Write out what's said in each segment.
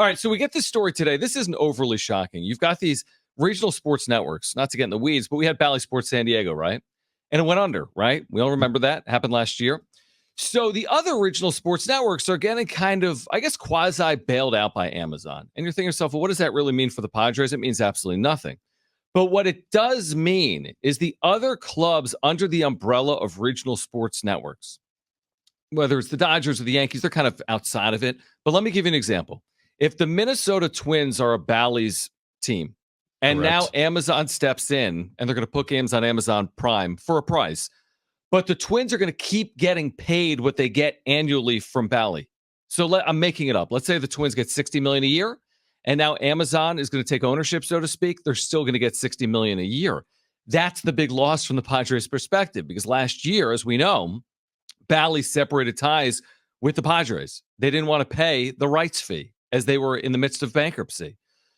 All right, so we get this story today. This isn't overly shocking. You've got these regional sports networks, not to get in the weeds, but we had Bally Sports San Diego, right? And it went under, right? We all remember that. Happened last year. So the other regional sports networks are getting kind of, I guess, quasi bailed out by Amazon. And you're thinking to yourself, well, what does that really mean for the Padres? It means absolutely nothing. But what it does mean is the other clubs under the umbrella of regional sports networks, whether it's the Dodgers or the Yankees, they're kind of outside of it. But let me give you an example. If the Minnesota Twins are a Bally's team, and now Amazon steps in and they're going to put games on Amazon Prime for a price, but the Twins are going to keep getting paid what they get annually from Bally. So I'm making it up. Let's say the Twins get $60 million a year, and now Amazon is going to take ownership, so to speak. They're still going to get $60 million a year. That's the big loss from the Padres' perspective, because last year, as we know, Bally separated ties with the Padres. They didn't want to pay the rights fee as they were in the midst of bankruptcy.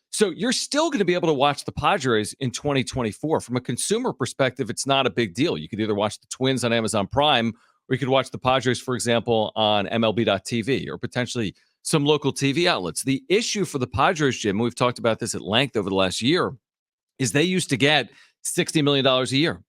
So you're still going to be able to watch the Padres in 2024. From a consumer perspective, it's not a big deal. You could either watch the Twins on Amazon Prime, or you could watch the Padres, for example, on MLB.TV or potentially some local TV outlets. The issue for the Padres, Jim, and we've talked about this at length over the last year, is they used to get $60 million a year.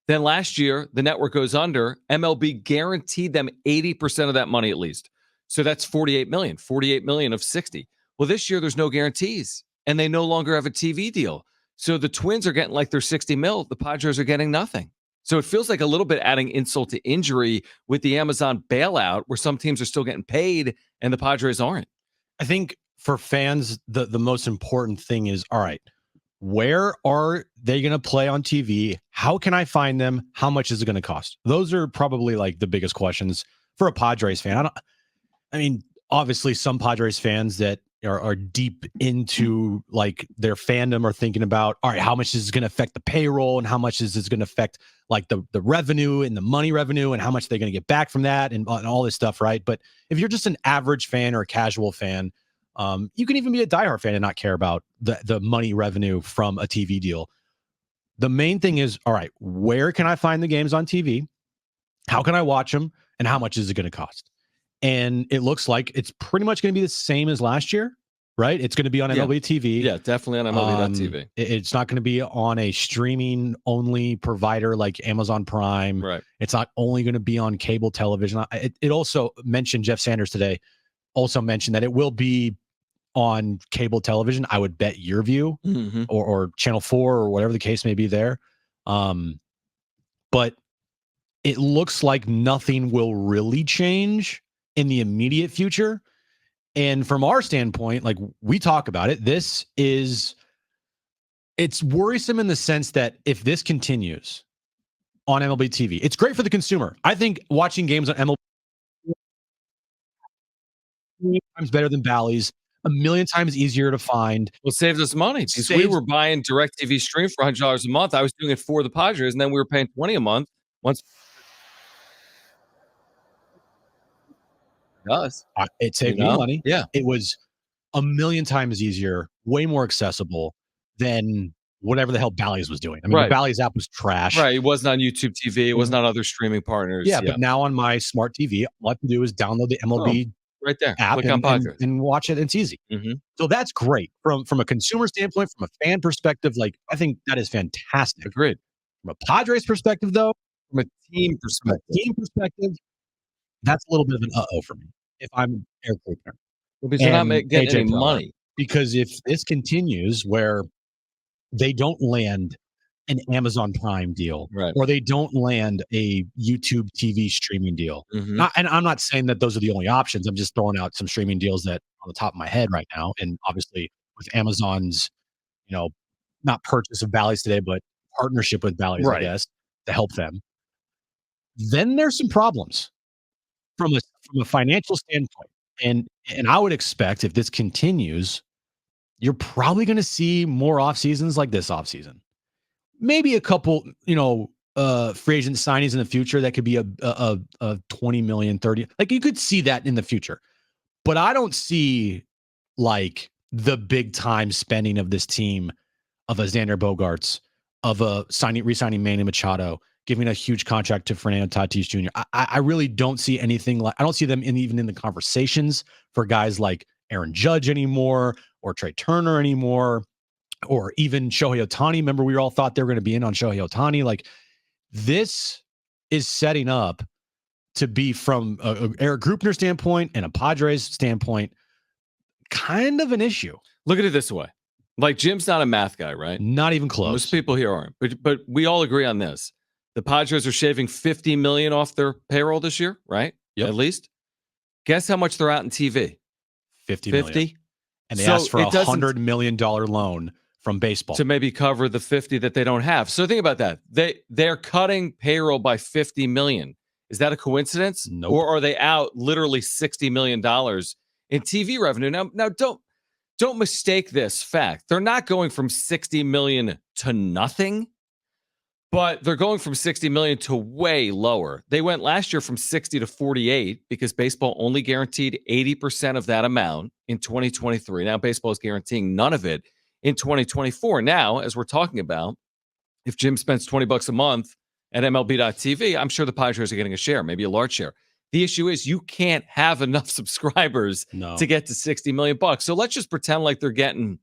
Then last year, the network goes under. MLB guaranteed them 80% of that money at least. So that's $48 million of 60. Well, this year, there's no guarantees, and they no longer have a TV deal. So the Twins are getting like their 60 mil. The Padres are getting nothing. So it feels like a little bit adding insult to injury with the Amazon bailout, where some teams are still getting paid and the Padres aren't. I think for fans, the most important thing is, all right, where are they going to play on TV? How can I find them? How much is it going to cost? Those are probably like the biggest questions for a Padres fan. I mean, obviously some Padres fans that are deep into like their fandom are thinking about, all right, how much is this going to affect the payroll, and how much is this going to affect like the revenue and the money revenue, and how much they're going to get back from that, and all this stuff, right? But if you're just an average fan or a casual fan, you can even be a diehard fan and not care about the money revenue from a TV deal. The main thing is, all right, where can I find the games on TV? How can I watch them? And how much is it going to cost? And it looks like it's pretty much going to be the same as last year, right? It's going to be on MLB TV. Yeah, definitely on MLB.TV. It's not going to be on a streaming-only provider like Amazon Prime. Right. It's not only going to be on cable television. It also mentioned, Jeff Sanders today also mentioned that it will be on cable television. I would bet Your View or Channel 4 or whatever the case may be there. But it looks like nothing will really change in the immediate future. And from our standpoint, like we talk about it, it's worrisome in the sense that if this continues on MLB TV, it's great for the consumer. I think watching games on MLB times better than Bally's, a million times easier to find. Well, it saves us money because we were buying DirecTV Stream for $100 a month. I was doing it for the Padres, and then we were paying $20 a month. Once it saved me money. Yeah, it was a million times easier, way more accessible than whatever the hell Bally's was doing. I mean, the Bally's app was trash. Right. It wasn't on YouTube TV. It wasn't on other streaming partners. Yeah, but now on my smart TV, all I have to do is download the MLB right there app and watch it. It's easy. So that's great from a consumer standpoint, from a fan perspective. Like, I think that is fantastic. Agreed. From a Padres perspective, though, from a team perspective, that's a little bit of an uh-oh for me. If I'm Air Cooper. Because you're not getting any money. Because if this continues where they don't land an Amazon Prime deal, or they don't land a YouTube TV streaming deal, and I'm not saying that those are the only options. I'm just throwing out some streaming deals that on the top of my head right now. And obviously with Amazon's, not purchase of Bally's today, but partnership with Bally's, I guess, to help them, then there's some problems from a financial standpoint. And I would expect if this continues, you're probably going to see more off seasons like this off season. Maybe a couple, free agent signings in the future that could be a 20 million, 30. Like you could see that in the future, but I don't see like the big time spending of this team, of a Xander Bogaerts, of a re-signing Manny Machado, giving a huge contract to Fernando Tatis Jr. I really don't see anything like, I don't see them even in the conversations for guys like Aaron Judge anymore or Trey Turner anymore or even Shohei Ohtani. Remember, we all thought they were going to be in on Shohei Ohtani. Like, this is setting up to be, from a Eric Grupner standpoint and a Padres standpoint, kind of an issue. Look at it this way. Like, Jim's not a math guy, right? Not even close. Most people here aren't. But we all agree on this. The Padres are shaving $50 million off their payroll this year, right? Yep. At least. Guess how much they're out in TV? 50 million. And they asked for a $100 million loan from baseball to maybe cover the 50 that they don't have. So think about that. They're cutting payroll by $50 million. Is that a coincidence? Nope. Or are they out literally $60 million in TV revenue? Now don't mistake this fact. They're not going from $60 million to nothing, but they're going from $60 million to way lower. They went last year from 60 to 48 because baseball only guaranteed 80% of that amount in 2023. Now baseball is guaranteeing none of it in 2024. Now, as we're talking about, if Jim spends $20 a month at MLB.TV, I'm sure the Padres are getting a share, maybe a large share. The issue is you can't have enough subscribers to get to $60 million. So let's just pretend like they're getting,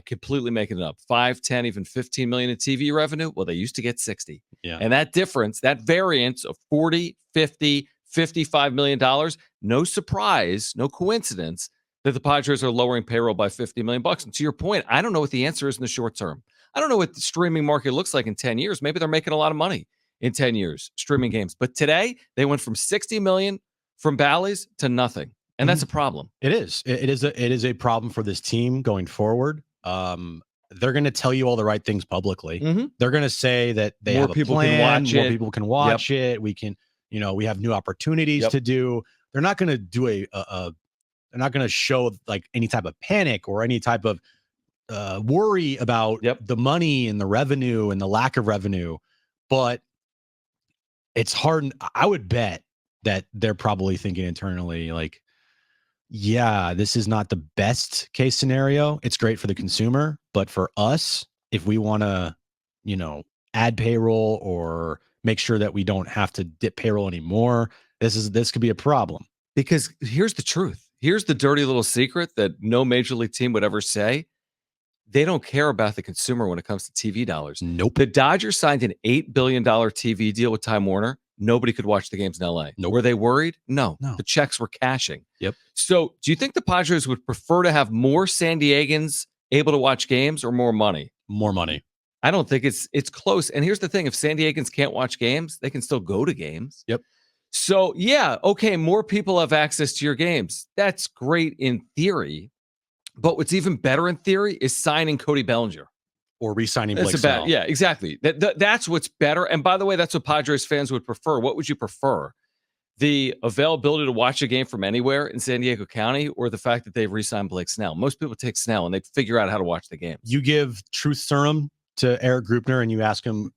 completely making it up, 5, 10, even 15 million in TV revenue. Well, they used to get 60. Yeah. And that difference, that variance of 40, 50, $55 million, no surprise, no coincidence that the Padres are lowering payroll by $50 million. And to your point, I don't know what the answer is in the short term. I don't know what the streaming market looks like in 10 years. Maybe they're making a lot of money in 10 years streaming games. But today, they went from 60 million from Bally's to nothing. And that's a problem. It is. It is a problem for this team going forward. They're going to tell you all the right things publicly. Mm-hmm. They're going to say that they more have a people plan, can watch more it. people can watch it. We can, we have new opportunities to do. They're not going to do they're not going to show like any type of panic or any type of worry about the money and the revenue and the lack of revenue. But it's hard. I would bet that they're probably thinking internally, like, yeah, this is not the best case scenario. It's great for the consumer, but for us, if we want to, add payroll or make sure that we don't have to dip payroll anymore, this could be a problem. Because here's the truth. Here's the dirty little secret that no major league team would ever say. They don't care about the consumer when it comes to TV dollars. Nope. The Dodgers signed an $8 billion TV deal with Time Warner. Nobody could watch the games in LA. Nope. Were they worried? No. The checks were cashing. Yep. So do you think the Padres would prefer to have more San Diegans able to watch games or more money? More money. I don't think it's close. And here's the thing. If San Diegans can't watch games, they can still go to games. Yep. So, yeah, okay, more people have access to your games. That's great in theory. But what's even better in theory is signing Cody Bellinger. Or re-signing Blake Snell. Yeah, exactly. That's what's better. And by the way, that's what Padres fans would prefer. What would you prefer? The availability to watch a game from anywhere in San Diego County or the fact that they've re-signed Blake Snell? Most people take Snell and they figure out how to watch the game. You give truth serum to Eric Grupner and you ask him,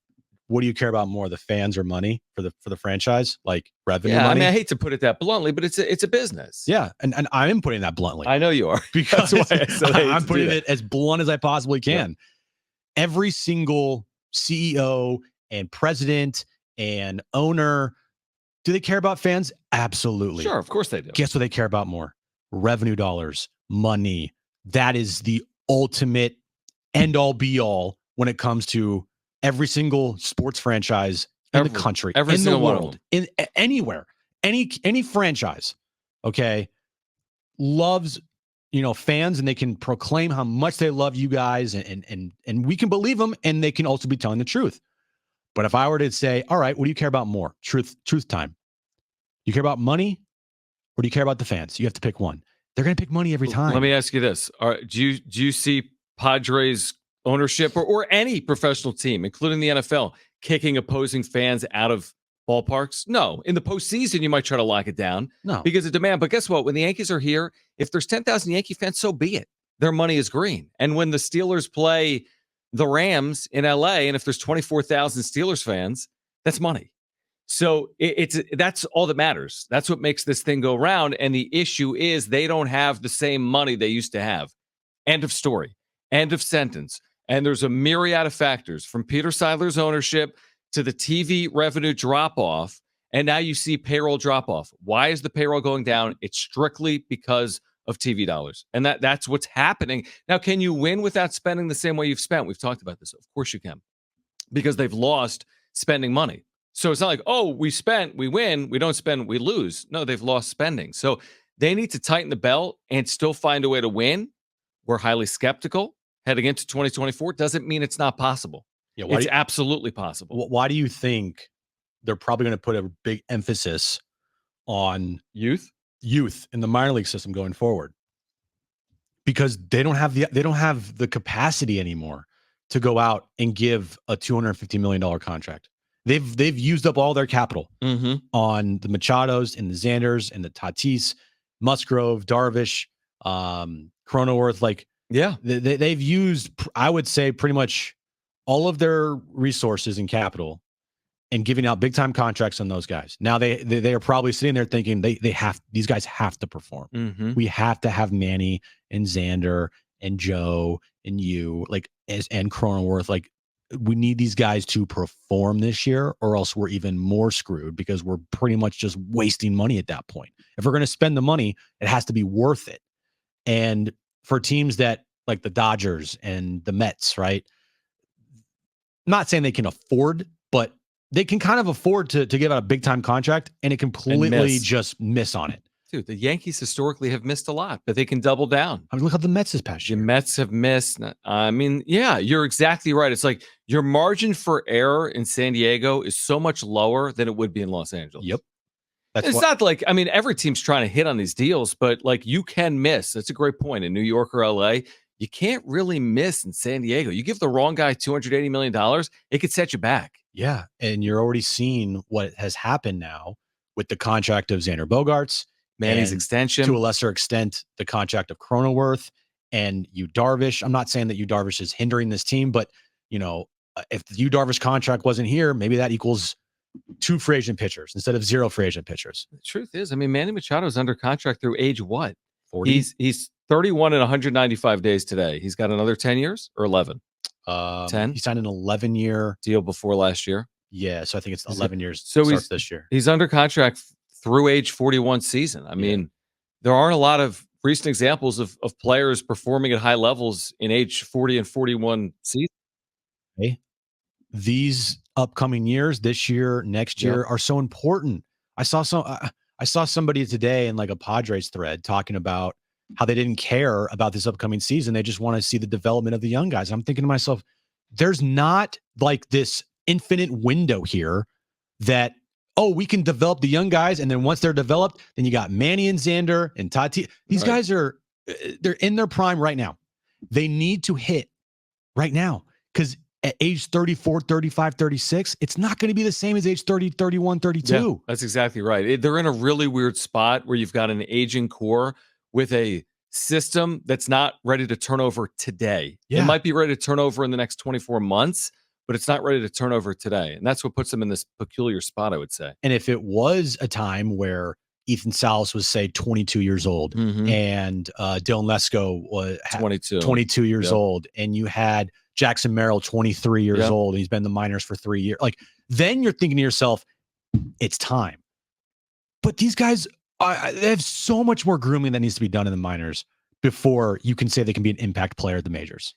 what do you care about more, the fans or money for the franchise? Like revenue money? I mean, I hate to put it that bluntly, but it's a business. Yeah, and I am putting that bluntly. I know you are. Because I'm putting it as blunt as I possibly can. Yeah. Every single CEO and president and owner, do they care about fans? Absolutely. Sure, of course they do. Guess what they care about more? Revenue dollars, money. That is the ultimate end-all be-all when it comes to every single sports franchise in the country, in the world, in anywhere, any franchise, okay, loves, fans, and they can proclaim how much they love you guys, and we can believe them, and they can also be telling the truth. But if I were to say, all right, what do you care about more? Truth time. You care about money, or do you care about the fans? You have to pick one. They're going to pick money every time. Let me ask you this: do you see Padres ownership or any professional team, including the NFL, kicking opposing fans out of ballparks? No. In the postseason, you might try to lock it down. No. Because of demand. But guess what? When the Yankees are here, if there's 10,000 Yankee fans, so be it. Their money is green. And when the Steelers play the Rams in LA, and if there's 24,000 Steelers fans, that's money. So that's all that matters. That's what makes this thing go round. And the issue is they don't have the same money they used to have. End of story. End of sentence. And there's a myriad of factors from Peter Seidler's ownership to the TV revenue drop-off. And now you see payroll drop-off. Why is the payroll going down? It's strictly because of TV dollars. And that's what's happening. Now, can you win without spending the same way you've spent? We've talked about this. Of course you can, because they've lost spending money. So it's not like, oh, we spent, we win, we don't spend, we lose. No, they've lost spending. So they need to tighten the belt and still find a way to win. We're highly skeptical heading into 2024. Doesn't mean it's not possible. Yeah, it's absolutely possible. Why do you think they're probably going to put a big emphasis on youth in the minor league system going forward? Because they don't have the capacity anymore to go out and give a $250 million contract. They've used up all their capital on the Machados and the Xanders and the Tatis, Musgrove, Darvish, Cronenworth. Like, yeah, they've used, I would say, pretty much all of their resources and capital and giving out big time contracts on those guys. Now they are probably sitting there thinking these guys have to perform. We have to have Manny and Xander and Joe and you and Cronenworth. Like, we need these guys to perform this year, or else we're even more screwed, because we're pretty much just wasting money at that point. If we're going to spend the money, it has to be worth it. And for teams that like the Dodgers and the Mets, right? I'm not saying they can afford, but they can kind of afford to give out a big time contract and completely just miss on it. Dude, the Yankees historically have missed a lot, but they can double down. I mean, look at the Mets this past year. The Mets have missed. I mean, yeah, you're exactly right. It's like your margin for error in San Diego is so much lower than it would be in Los Angeles. Yep. It's not like, I mean, every team's trying to hit on these deals, but like, you can miss. That's a great point. In New York or LA, you can't really miss in San Diego. You give the wrong guy $280 million, it could set you back. Yeah. And you're already seeing what has happened now with the contract of Xander Bogaerts, Manny's extension, to a lesser extent, the contract of Cronenworth and Yu Darvish. I'm not saying that Yu Darvish is hindering this team, but if the Yu Darvish contract wasn't here, maybe that equals 2 free agent pitchers instead of 0 free agent pitchers. The truth is, I mean, Manny Machado is under contract through age what? 40. He's 31 and 195 days today. He's got another 10 years or 11. 10. He signed an 11-year deal before last year. Yeah, so I think it's 11 years. So starts this year. He's under contract through age 41 season. I mean, there aren't a lot of recent examples of players performing at high levels in age 40 and 41 season. Okay. These upcoming years, this year, next year, are so important. I saw somebody today in like a Padres thread talking about how they didn't care about this upcoming season. They just want to see the development of the young guys. I'm thinking to myself, there's not like this infinite window here that, oh, we can develop the young guys, and then once they're developed, then you got Manny and Xander and Tati. These guys they're in their prime right now. They need to hit right now, because at age 34, 35, 36, it's not going to be the same as age 30, 31, 32. Yeah, that's exactly right. They're in a really weird spot where you've got an aging core with a system that's not ready to turn over today. It might be ready to turn over in the next 24 months, but it's not ready to turn over today. And that's what puts them in this peculiar spot, I would say. And if it was a time where Ethan Salas was, say, 22 years old, and Dylan Lesko was 22 years old, and you had Jackson Merrill 23 years old, and he's been in the minors for 3 years, like, then you're thinking to yourself, it's time. But these guys, they have so much more grooming that needs to be done in the minors before you can say they can be an impact player at the majors.